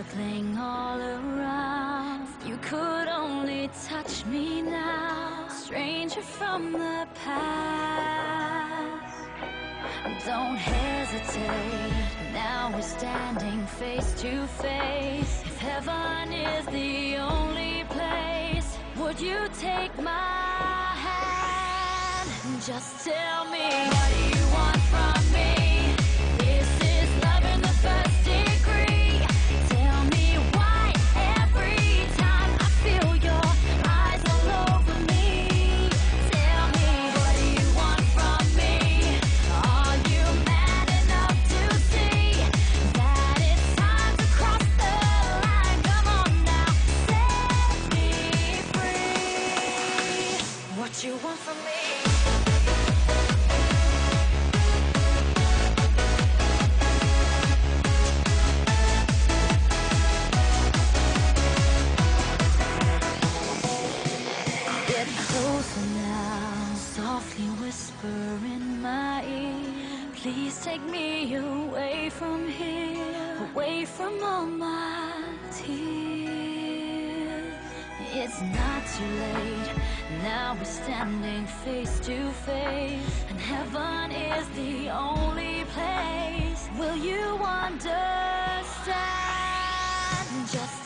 trembling all around. If you could only touch me now, stranger from the past. Don't hesitate, now we're standing face to face. If heaven is the only place, would you take my hand? Just tell me, what do you want from me? This is love in the first degree. Tell me why every time I feel your eyes all over me. Tell me, what do you want from me? Are you man enough to see that it's time to cross the line? Come on now, set me free. What you want from me? Get closer now, softly whisper in my ear. Please take me away from here, away from all my tears. It's not too late, now we're standing face to face, and heaven is the only place. Will you understand? Just